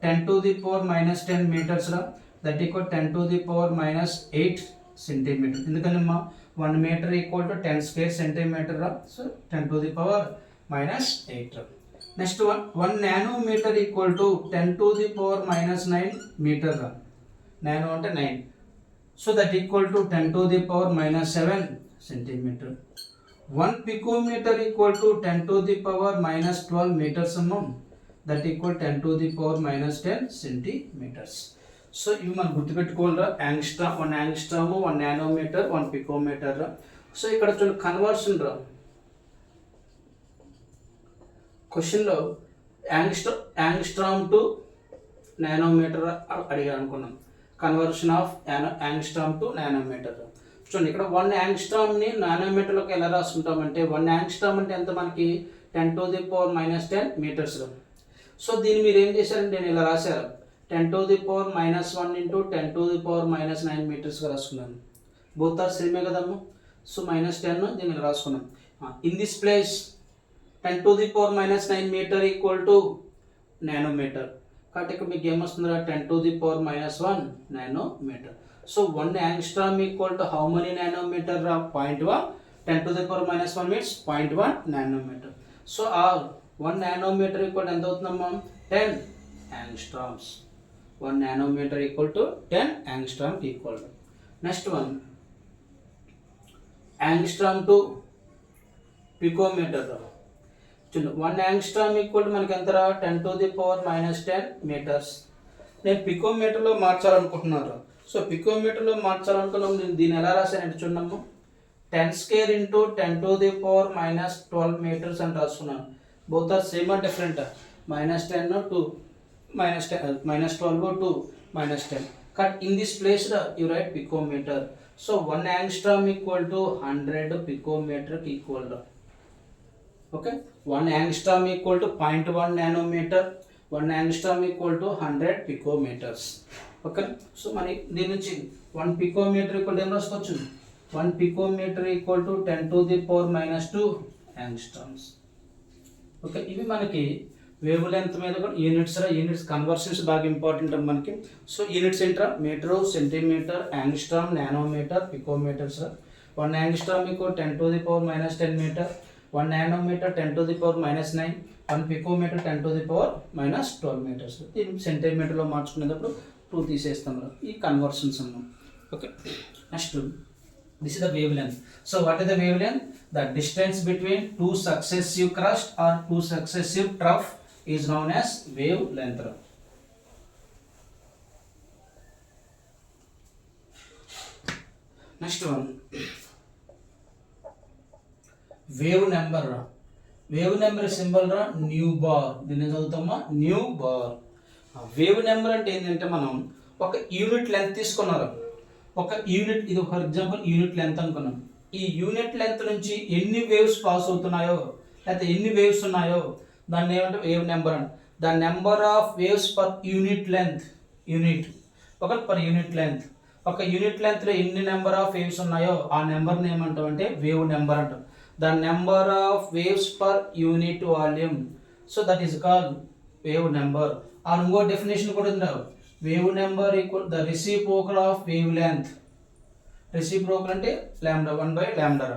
10⁻⁻10 మీటర్స్ రా. That equal 10⁻⁻8 centimetre. ఎందుకనమ్మా 1 metre equal to 10 square centimetre రా. So 10⁻⁻8. Next 1 nanometre equal to 10⁻⁻9 metre రా. నానో అంటే 9. So that equal to 10⁻⁻7 centimetre. 1 picometre equal to 10⁻⁻12 metres అమ్మా. That equal 10⁻⁻10 centimetres. So ఇవి మనం గుర్తుపెట్టుకోవాలిరా. యాంగ్స్ట్రామ్, 1 యాంగ్స్ట్రామ్, 1 నానోమీటర్, 1 పికోమీటర్ రా. So ఇక్కడ చూడండి కన్వర్షన్ రా. క్వశ్చన్లో యాంగ్స్ట్రామ్ టు నానోమీటర్ అడిగారు అనుకున్నాం. Conversion of angstrom to nanometre. చూడండి ఇక్కడ 1 యాంగ్స్ట్రామ్ని నానోమీటర్లోకి ఎలా రాసుకుంటామంటే 1 యాంగ్స్ట్రామ్ అంటే ఎంత మనకి 10⁻⁻10 మీటర్స్. సో దీన్ని మీరు ఏం చేశారంటే నేను ఇలా రాశారు 10⁻⁻1 ఇంటూ 10⁻⁻9 మీటర్స్గా రాసుకున్నాను. బోత్ ఆర్ సేమే కదమ్మా. సో -10 దీన్ని రాసుకున్నాం. In this place 10⁻⁻9 metre equal to nanometre. కాబట్టి ఇక్కడ మీకు ఏమొస్తుందా 10⁻⁻1 nanometre. So 1 angstrom equal to how many nanometre? 0.1. 10⁻⁻1 means 0.1 nanometre. So ఆ 1 నానోమీటర్ ఈక్వల్ ఎంత అవుతుందమ్మా? 10 angstroms. 1 nanometre equal to 10 angstrom equal. Next one angstrom to picometre. 1 angstrom equal మనకి ఎంత 10⁻⁻10 metres. నేను పికోమీటర్లో మార్చాలనుకుంటున్నాను. సో పికోమీటర్లో మార్చాలనుకున్నాం. నేను దీన్ని ఎలా రాశానంటే చూడమ్మా 10 స్క్వేర్ ఇంటూ 10⁻⁻12 మీటర్స్ అని రాసుకున్నాను. Both are same or different? -10 to -12 to -10. Cut in this place you write picometer. So 1 angstrom equal to 100 picometer equal. Okay, 1 angstrom equal to 0.1 nanometer. 1 angstrom equal to 100 picometers. Okay, so mani దీని నుంచి 1 picometer equal to ఏం రాసుకోవచ్చు? 1 picometer equal to 10⁻⁻2 angstroms. Okay, ఇవి మనకి wavelength మీద కూడా units conversions బాగా important మనకి. సో యూనిట్స్ ఏంట్రా? Metre, centimetre, angstrom, nanometre, picometres. 1 angstrom equal 10⁻⁻10 metre. 1 nanometre 10⁻⁻9. 1 picometre 10⁻⁻12 metres. దీన్ని సెంటీమీటర్లో మార్చుకునేటప్పుడు 2 తీసేస్తాం. ఈ కన్వర్షన్స్ అన్నాం. Okay, next this is the wavelength. So what is the wavelength? The distance between two successive crust or two successive trough is known as wavelength. Next one, wave number. Wave number symbol ra nu bar. దీన్ని చదువుతామా new bar. Wave number అంటే ఏంటంటే మనం ఒక unit length తీసుకున్నారు. ఒక unit, ఇది for example unit length అనుకున్నాం. ఈ యూనిట్ లెంత్ నుంచి ఎన్ని వేవ్స్ పాస్ అవుతున్నాయో లేకపోతే ఎన్ని వేవ్స్ ఉన్నాయో దాన్ని ఏమంటే వేవ్ నెంబర్ అంట. The number of waves per unit length. Unit ఒక పర్ యూనిట్ లెంత్. ఒక యూనిట్ లెంత్లో ఎన్ని నెంబర్ ఆఫ్ వేవ్స్ ఉన్నాయో ఆ నెంబర్ని ఏమంటాం అంటే వేవ్ నెంబర్ అంటాం. The number of waves per unit volume. So that is called wave number. ఆ ఇంకో డెఫినేషన్ కూడా ఉంది. Wave number equal the reciprocal of wavelength. Reciprocal అంటే lambda 1/λ.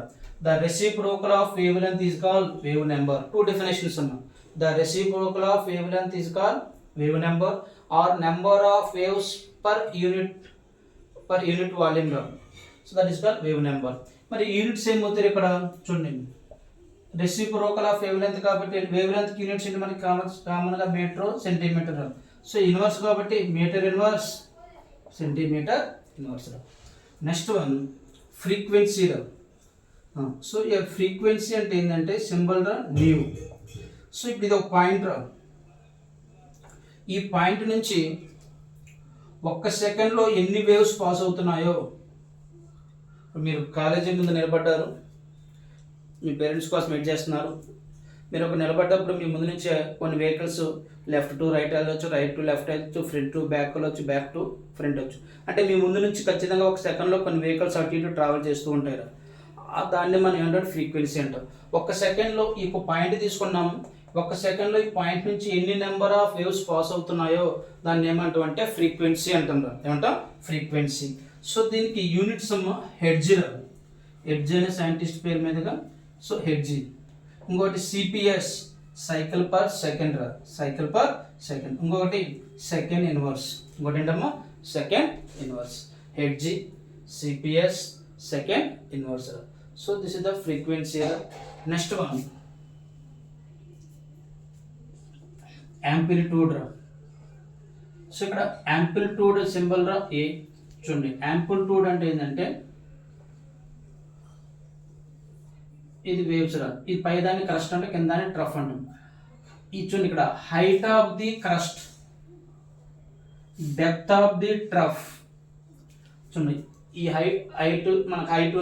The reciprocal of wavelength is called wave number. 2 definitions ఉన్నాయి. The reciprocal of wavelength is called wave number or number of waves per unit volume. So that is called wave number. మరి units ఏమవుతారు ఇక్కడ చూడండి. Reciprocal of wavelength కాబట్టి wavelength units ఏంటి మనకి కామన్గా metre, centimetre. So inverse కాబట్టి metre inverse centimetre inverse. Next one frequency. So ఈ ఫ్రీక్వెన్సీ అంటే ఏంటంటే సింబల్ రా న్యూ. సో ఇప్పుడు ఇది ఒక పాయింట్ రా. ఈ పాయింట్ నుంచి 1 సెకండ్లో ఎన్ని వేవ్స్ పాస్ అవుతున్నాయో, మీరు కాలేజీ ముందు నిలబడ్డారు, మీ పేరెంట్స్ కోసం వెయిట్ చేస్తున్నారు, మీరు ఒక నిలబడ్డప్పుడు మీ ముందు నుంచి కొన్ని వెహికల్స్ లెఫ్ట్ టు రైట్ వెళ్ళొచ్చు, రైట్ టు లెఫ్ట్ వెళ్ళొచ్చు, ఫ్రంట్ టు బ్యాక్ వెళ్ళొచ్చు, బ్యాక్ టు ఫ్రంట్ వచ్చు. అంటే మీ ముందు నుంచి ఖచ్చితంగా 1 సెకండ్లో కొన్ని వెహికల్స్ అటు ఇటు ట్రావెల్ చేస్తూ ఉంటారు. దాన్ని మనం ఏంటంటే ఫ్రీక్వెన్సీ అంటాం. 1 సెకండ్లో ఈ పాయింట్ తీసుకున్నాము, 1 సెకండ్లో ఈ పాయింట్ నుంచి ఎన్ని నెంబర్ ఆఫ్ వేవ్స్ పాస్ అవుతున్నాయో దాన్ని ఏమంటాం అంటే ఫ్రీక్వెన్సీ అంటాం. ఏమంటాం? ఫ్రీక్వెన్సీ. సో దీనికి యూనిట్స్ హెర్ట్జ్. హెర్ట్జ్ అనే సైంటిస్ట్ పేరు మీదుగా. So hertz. ఇంకోటి సిపిఎస్, సైకిల్ పర్ సెకండ్ రా, సైకిల్ పర్ సెకండ్. ఇంకొకటి సెకండ్ ఇన్వర్స్. ఇంకోటి ఏంటమ్మా? Second inverse. Hertz, CPS, second inverse. So this is the frequency. Next one amplitude రా. సో ఇక్కడ యాంప్లిట్యూడ్ సింబల్ రా ఏ. చూడండి, యాంప్లిట్యూడ్ అంటే ఏంటంటే ఇది వేవ్స్ రా. ఇది పైదాన్ని క్రస్ట్ అంటే కిందాన్ని ట్రఫ్ అంటాం. ఇది చూడండి, ఇక్కడ height of the crest, depth of the trough. చూడండి, ఈ హైట్ మనకు హైట్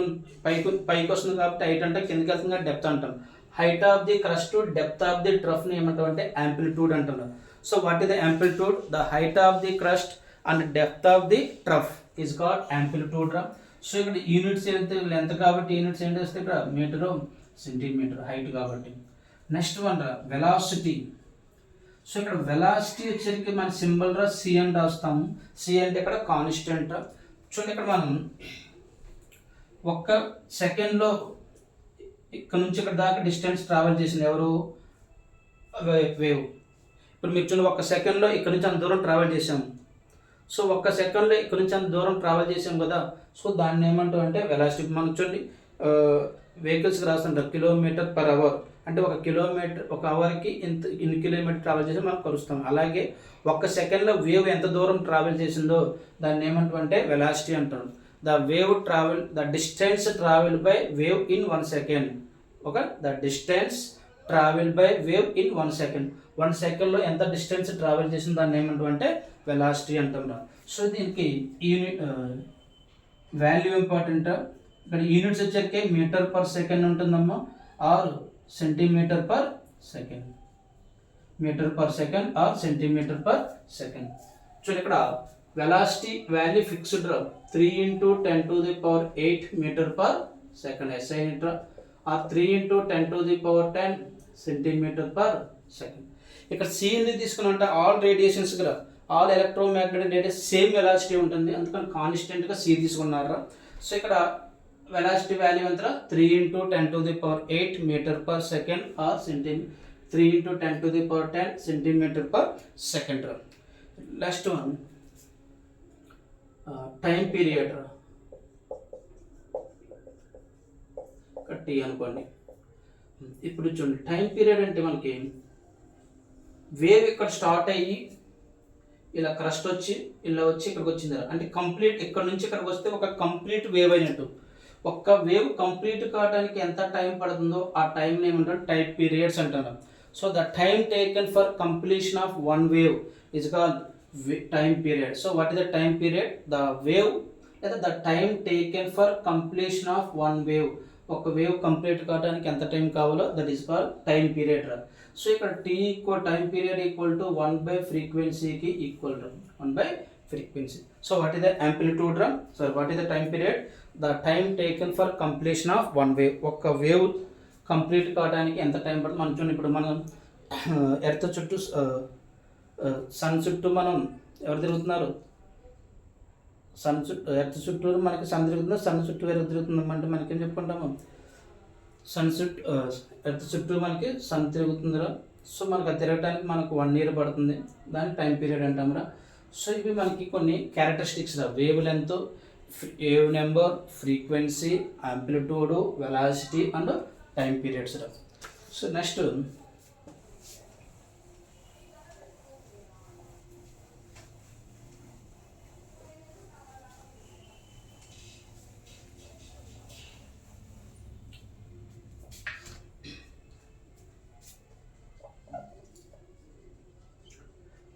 పైకి వస్తుంది కాబట్టి హైట్ అంటే కిందకి వెళ్తుంది, డెప్త్ అంటాం. Height of the crest, depth of the ట్రఫ్ని ఏమంటాం అంటే యాంప్లిట్యూడ్ అంటున్నాం. So what is the amplitude? The height of the crest and depth of the trough is called amplitude రా. సో ఇక్కడ యూనిట్స్ ఏంటి? లెంత్ కాబట్టి యూనిట్స్ ఏంటి వస్తే ఇక్కడ మీటరు, సెంటీమీటర్, హైట్ కాబట్టి. నెక్స్ట్ వన్ రా వెలాసిటీ. సో ఇక్కడ వెలాసిటీ వచ్చేసరికి మన సింబల్ రా సి అని రాస్తాము. సి అంటే ఇక్కడ కాన్స్టెంట్. చూడండి, ఇక్కడ మనం 1 సెకండ్లో ఇక్కడ నుంచి ఇక్కడ దాకా డిస్టెన్స్ ట్రావెల్ చేసింది ఎవరు? వేవ్. ఇప్పుడు మీరు చూడండి, 1 సెకండ్లో ఇక్కడ నుంచి అంత దూరం ట్రావెల్ చేసాము. సో 1 సెకండ్లో ఇక్కడ నుంచి అంత దూరం ట్రావెల్ చేసాం కదా. సో దాన్ని ఏమంటాం అంటే వెలాసిటీ. మనం చూడండి వెహికల్స్కి రాస్తుంటారు కిలోమీటర్ పర్ అవర్. అంటే 1 కిలోమీటర్ 1 అవర్కి ఇన్ని కిలోమీటర్ ట్రావెల్ చేసి మనం కొలుస్తాం. అలాగే 1 సెకండ్లో వేవ్ ఎంత దూరం ట్రావెల్ చేసిందో దాన్ని ఏమంటాం అంటే వెలాసిటీ అంటాం. The wave travel, the distance travel by wave in 1 second. Okay, the distance travel by wave in 1 second. 1 సెకండ్లో ఎంత డిస్టెన్స్ ట్రావెల్ చేసిందో దాన్ని ఏమంటాం అంటే వెలాసిటీ అంటాం. సో దీనికి యూనిట్ వాల్యూ ఇంపార్టెంట్. ఇక్కడ యూనిట్స్ వచ్చేసరికి మీటర్ పర్ సెకండ్ ఉంటుందమ్మా, or centimetre per second. Metre per second or centimetre per second. చూడండి, ఇక్కడ velocity value fixed 3 × 10⁸ metre per second SI metre, or 3 × 10⁻10 centimetre per second. ఇక్కడ సిని తీసుకున్నంటే all radiations కదా, all electromagnetic radiation same velocity ఉంటుంది, అందుకని కాన్స్టెంట్గా సి తీసుకున్నారా. సో ఇక్కడ వెలాసిటీ వాల్యూ ఎంత? 3 × 10⁸ metre per second or 3 × 10⁻10 centimetre per second. Next one time period. T అనుకోండి. ఇప్పుడు చూడండి, టైం పీరియడ్ అంటే మనకి వేవ్ ఇక్కడ స్టార్ట్ అయ్యి ఇలా క్రస్ట్ వచ్చి ఇలా వచ్చి ఇక్కడికి వచ్చింది అంటే కంప్లీట్ ఇక్కడ నుంచి ఇక్కడికి వస్తే ఒక కంప్లీట్ వేవ్ అయినట్టు. ఒక్క వేవ్ కంప్లీట్ కావడానికి ఎంత టైం పడుతుందో ఆ టైం ఏమంటారు? టైం పీరియడ్స్ అంటారు. So the time taken for completion of 1 wave is called time period. So what is the time period? The wave లేదా the time taken for completion of 1 wave. ఒక wave complete కావడానికి ఎంత time కావాలో that is called time period రా. So ఇక్కడ T equal time period equal to 1/ఫ్రీక్వెన్సీకి equal రా, 1/ఫ్రీక్వెన్సీ. So what is the amplitude రా? So what is the time period? The time taken for completion of 1 wave. ఒక wave complete కావడానికి ఎంత time పడుతుంది? మనం చూడండి, ఇప్పుడు మనం ఎర్త్ చుట్టూ సన్ చుట్టూ మనం ఎవరు తిరుగుతున్నారు? సన్ చుట్టూ, ఎర్త్ చుట్టూ మనకి సన్ తిరుగుతుందో, సన్ చుట్టూ వేరే తిరుగుతుందాం అంటే మనకేం చెప్పుకుంటాము? సన్ చుట్టూ ఎర్త్ చుట్టూ మనకి సన్ తిరుగుతుందిరా. సో మనకు అది తిరగడానికి మనకు 1 ఇయర్ పడుతుంది, దాన్ని టైం పీరియడ్ అంటాంరా. సో ఇవి మనకి కొన్ని క్యారెక్టరిస్టిక్స్ రా. Wavelength, wave number, frequency, amplitude, velocity and time periods రా. So next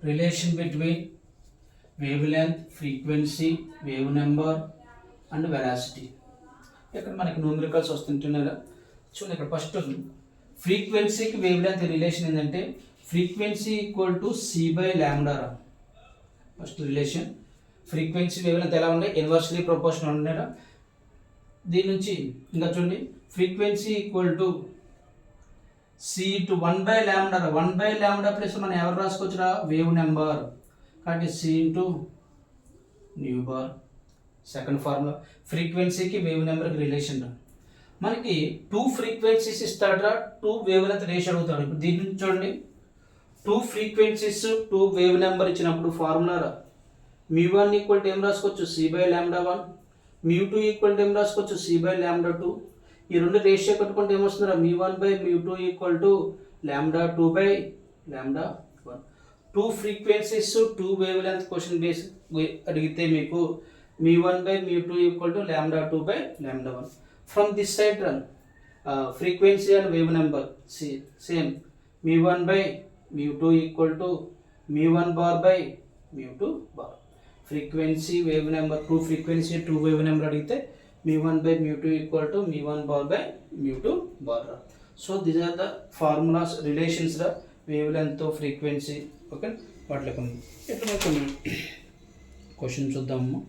relation between wavelength, frequency, wave number and velocity. ఇక్కడ మనకి న్యూమరికల్స్ వస్తుంటున్నారా చూడండి. ఇక్కడ ఫస్ట్ ఫ్రీక్వెన్సీకి వేవ్ లెంత్ రిలేషన్ ఏంటంటే frequency equal to C by lambda. First relation frequency wavelength ఎలా ఉండే ఇన్వర్స్లీ ప్రపోర్షనల్ ఉన్నారా. దీని నుంచి ఇంకా చూడండి frequency equal to C to 1 by lambda. 1 by lambda plus మనం ఎవరు రాసుకోవచ్చురా వేవ్ నెంబర్ కాబట్టి C into nu bar. Second formula ఫ్రీక్వెన్సీకి వేవ్ నెంబర్కి రిలేషన్ రా. మనకి 2 ఫ్రీక్వెన్సీస్ ఇస్తాడరా, 2 వేవ్ లెంత్ రేషియో అడుగుతాడు. ఇప్పుడు దీని నుంచి చూడండి 2 ఫ్రీక్వెన్సీస్ 2 వేవ్ నెంబర్ ఇచ్చినప్పుడు ఫార్ములా రా μ1 ఈక్వల్ టు ఏం రాసుకోవచ్చు C by lambda 1, μ2 equal to ఏం రాసుకోవచ్చు సి బై ల్యాండా 2. ఈ రెండు రేషియో కట్టుకుంటే ఏమొస్తుందిరా μ1 by μ2 equal to lambda 2 by lambda 1. 2 frequencies 2 wave length question base అడిగితే మీకు μ1 by μ2 equal to lambda 2 by lambda 1. From this side run frequency and wave number same μ1 by μ2 equal to μ1 bar by μ2 bar. Frequency wave number 2 frequency 2 wave number అడిగితే μ1 by μ2 equal to μ1 bar by μ2 bar. So these are the formulas relations the wavelength to frequency. Okay, వాటిలో కొన్ని ఇట్లా కొన్ని question చూద్దాము.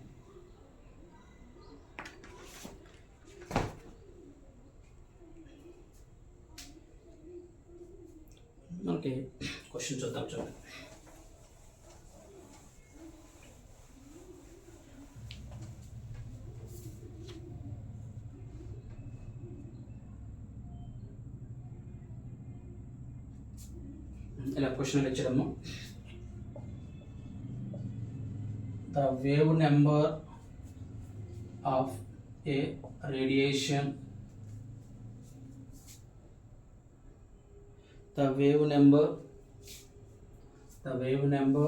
మనకి question చూద్దాం చూడండి. ఇలా క్వశ్చన్ ఇచ్చడము. The wave number of a radiation, the wave number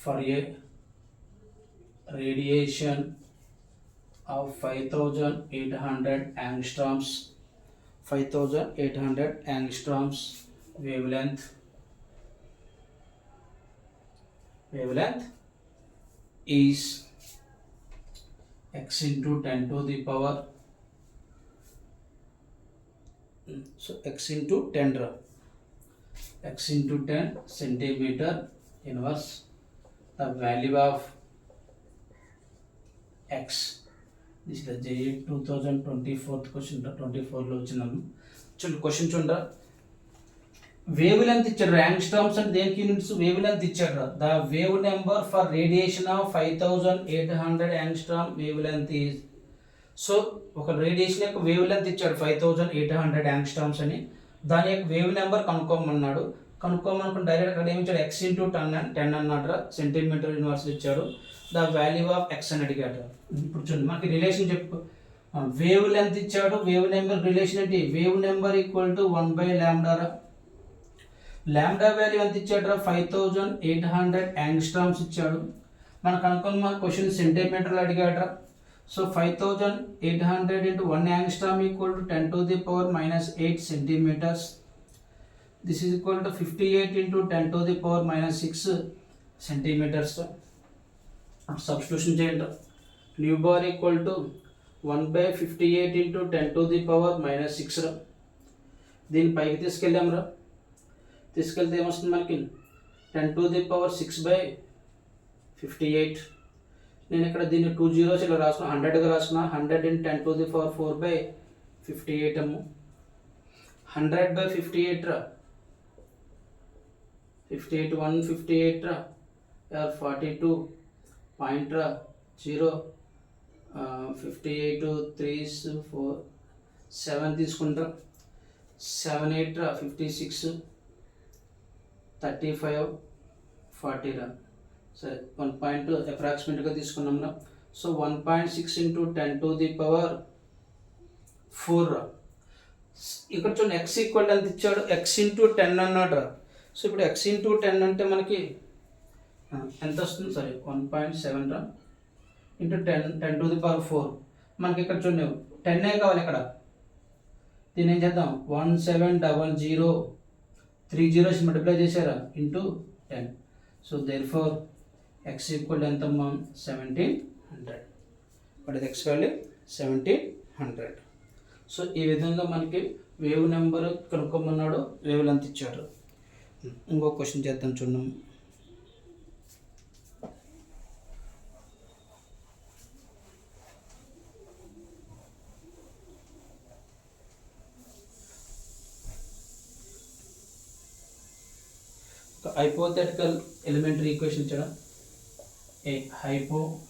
for a radiation of 5800 angstroms, 5800 angstroms wavelength is x into 10 to the power, so x into 10 x into 10 centimeter inverse. The value of x, this is the JE 2024 question 24 లో వచ్చినాము. చూడండి question చూడండి. Wave లెంత్ ఇచ్చాడు, angstroms అంటే దేనికి units wave లెంత్ ఇచ్చాడు. The wave number for radiation of 5800 angstrom wave length is. So ఒక రేడియేషన్ యొక్క వేవ్ లెంత్ ఇచ్చాడు 5800 యాంగ్స్ట్రామ్స్ అని. దాని యొక్క వేవ్ నెంబర్ కనుక్కోమన్నాడు. కనుక్కోమనుకుని డైరెక్ట్ అక్కడ ఏమి ఇచ్చాడు x ఇంటూ 10 అన్నాడు, సెంటీమీటర్ యూనివర్స్ ఇచ్చాడు. ద వాల్యూ ఆఫ్ x అని అడిగాడు. ఇప్పుడు చూడండి మనకి రిలేషన్ చెప్పు. వేవ్ లెంత్ ఇచ్చాడు, వేవ్ నెంబర్ రిలేషన్ ఏంటి, wave number equal to 1 by ల్యాండా. ల్యాండా వాల్యూ ఎంత ఇచ్చాడు 5800 యాంగ్స్ట్రామ్స్ ఇచ్చాడు. మనకు అనుకున్న క్వశ్చన్ సెంటీమీటర్లు అడిగాడు. So 5800 into 1 angstrom equal to 10 to the power minus 8 centimeters. This is equal to 58 into 10 to the power minus 6 centimeters. Substitution చేయండి. New bar equal to 1 by 58 into 10 to the power minus 6 రా. దీన్ని పైకి తీసుకెళ్ళాం రా. తీసుకెళ్తే ఏమొస్తుంది మనకి 10 to the power 6 by 58. నేను ఇక్కడ దీన్ని 2 zeros ఇలా రాసుకున్నా, 100గా రాసుకున్నా. 100 into 10 to the power 4 by 58 Ammu. 100 by 58 రా. 58 158 రా. 42 పాయింట్ రా 0. 58 3 4 7 తీసుకుంటా. 7 8 రా 56 35 40 రా. సరే 1.2 అప్రాక్సిమేట్గా తీసుకున్నాం రా. So 1.6 into 10 to the power 4 రా. ఇక్కడ చూడండి x ఈక్వల్ ఎంత ఇచ్చాడు, x into 10 అన్నాడు రా. సో ఇప్పుడు x into 10 అంటే మనకి ఎంత వస్తుంది, సరే 1.7 రా ఇంటూ 10 to the power 4. మనకి ఇక్కడ చూడండి 10 కావాలి ఇక్కడ. దీన్ని ఏం చేద్దాం 1700 3 zeros మల్టిప్లై చేశారా into 10. So therefore x equal ఎంతమ్మా 1700. What is x value 1700. సో ఈ విధంగా మనకి వేవ్ నెంబర్ కనుక్కోమన్నాడు, వేవ్ లెంత్ ఇచ్చాడు. ఇంకో క్వశ్చన్ చేద్దాం చూద్దాం. హైపోథెటికల్ ఎలిమెంటరీ ఈక్వేషన్ ఇచ్చాడు. A hypothetical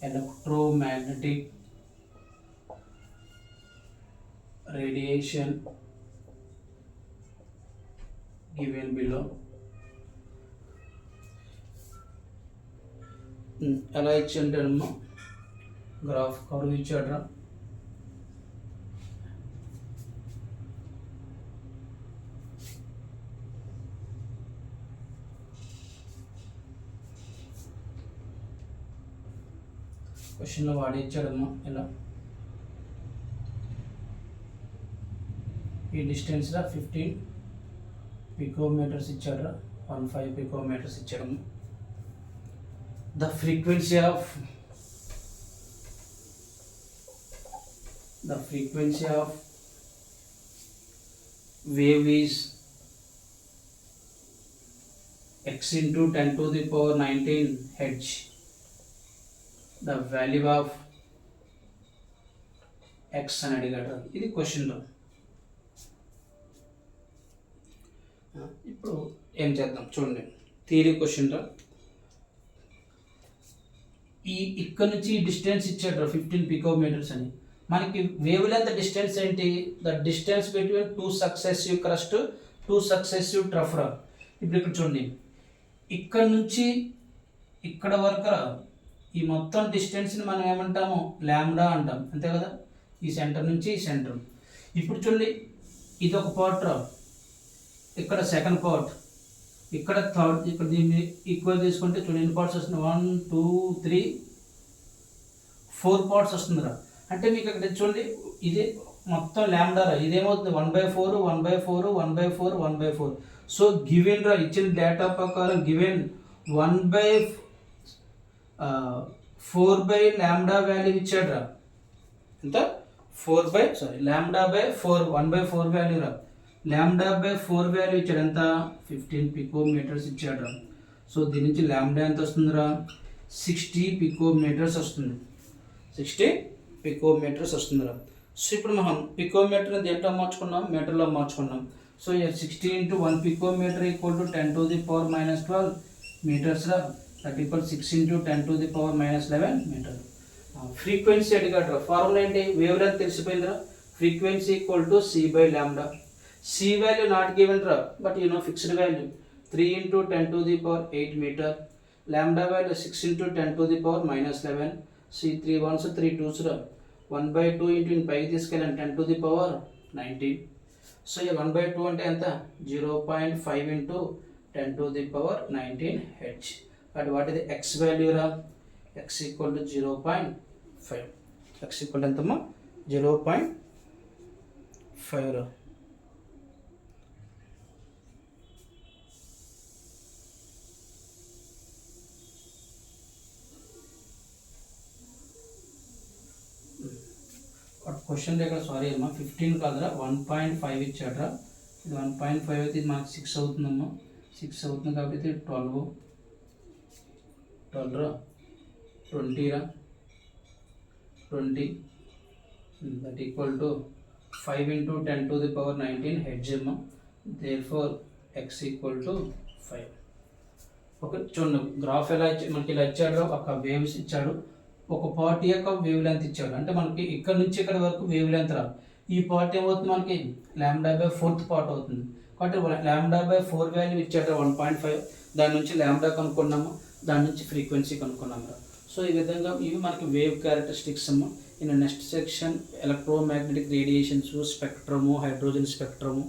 electromagnetic radiation given below. ఎలా ఇచ్చింటాడమ్మా, గ్రాఫ్ కర్వ్ ఇచ్చాడ్రా. క్వశ్చన్లో వాడి ఇచ్చాడమ్మా ఇలా ఈ డిస్టెన్స్లో 15 పికోమీటర్స్ ఇచ్చాడ్రా, 15 పికోమీటర్స్ ఇచ్చాడమ్మా. The frequency of wave is x into 10 to the power 19 Hz. The value of x అని అడిగాడు. ఇది క్వశ్చన్లో. ఇప్పుడు ఏం చేద్దాం చూడండి, థియరీ క్వశ్చన్లో ఇక్కడ నుంచి డిస్టెన్స్ ఇచ్చాడు 15 పికోమీటర్స్ అని. మనకి వేవ్ లెంత్ డిస్టెన్స్ ఏంటి, the distance between 2 successive crust, 2 successive trough రా. ఇప్పుడు ఇక్కడ చూడండి, ఇక్కడ నుంచి ఇక్కడ వరకు ఈ మొత్తం డిస్టెన్స్ని మనం ఏమంటాము, ల్యాండా అంటాం, అంతే కదా. ఈ సెంటర్ నుంచి ఈ సెంటర్. ఇప్పుడు చూడండి, ఇది ఒక పార్ట్ రా, ఇక్కడ సెకండ్ పార్ట్, ఇక్కడ థర్డ్. ఇక్కడ దీన్ని ఈక్వల్ తీసుకుంటే చూడండి ఎన్ని పార్ట్స్ వస్తుంది, 1 2 3 4 పార్ట్స్ వస్తుందిరా. అంటే మీకు ఇక్కడ చూడండి, ఇది మొత్తం ల్యాండా రా. ఇదేమవుతుంది 1/4 1/4 1/4 1/4. సో గివెన్ రా, ఇచ్చిన డేటా ప్రకారం గివెన్ 1/4 లాంబ్డా వాల్యూ ఇచ్చాడు రా. ఎంత 1/4 1/4 వాల్యూ రా. λ/4 వాల్యూ ఇచ్చాడు ఎంత, 15 పికోమీటర్స్ ఇచ్చాడు రా. సో దీని నుంచి లాంబ్డా ఎంత వస్తుందిరా, 60 పికోమీటర్స్ వస్తుంది. 60 పికోమీటర్స్ వస్తుందిరా. సో ఇప్పుడు మనం పికోమీటర్ దేంట్లో మార్చుకున్నాం, మీటర్లో మార్చుకున్నాం. So 60 into 1 picometer equal to 10 to the power minus 12 meters రా. that equal 6 into 10 to the power minus 11 meter. Frequency అడిగాడు. ఫార్ములా ఏంటి, వేవ్ లెంత్ తెలిసిపోయిందిరా. Frequency equal to c/λ. c value not given రా, but you know fixed value 3 into 10 to the power 8 meter. Lambda value 6 into 10 to the power minus 11. c 3 1s 3 2s రా. 1/2 into పైకి తీసుకెళ్ళాను 10 to the power 19. So ఈ 1/2 అంటే ఎంత, 0.5 into 10 to the power 19 Hz. But what ఇది X value రా, X equal to 0.5. X equal ఎంతమ్మా 0.5 రా. క్వశ్చన్ దగ్గర సారీ అమ్మా 15 కాదురా 1.5 ఇచ్చాడ్రా. ఇది 1.5 అయితే ఇది మనకు 6 అవుతుందమ్మా. 6 అవుతుంది కాబట్టి 12 రా, 20 రా, 20 that equal to 5 into 10 to the power 19 Hz అమ్మా. Therefore x equal to 5. Okay చూడండి, గ్రాఫ్ ఎలా మనకి ఇలా ఇచ్చాడు, ఒక వేవ్స్ ఇచ్చాడు, ఒక పార్ట్ యొక్క వేవ్ లెంత్ ఇచ్చాడు. అంటే మనకి ఇక్కడ నుంచి ఇక్కడ వరకు వేవ్ లెంత్ రా. ఈ పార్ట్ ఏమవుతుంది మనకి λ/4 పార్ట్ అవుతుంది. కాబట్టి λ/4 వాల్యూ ఇచ్చాడు 1.5. దాని నుంచి లాంబ్డా కనుక్కున్నాము, దాని నుంచి ఫ్రీక్వెన్సీ కనుక్కున్నాము రా. సో ఈ విధంగా ఇవి మనకి వేవ్ క్యారెక్టరిస్టిక్స్ అమ్మ. In next section electromagnetic radiations, spectrum, hydrogen spectrum,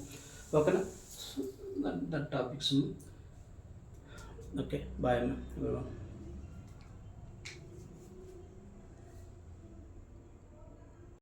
ఓకేనా. That topics. ఓకే బాయ్ అమ్మ.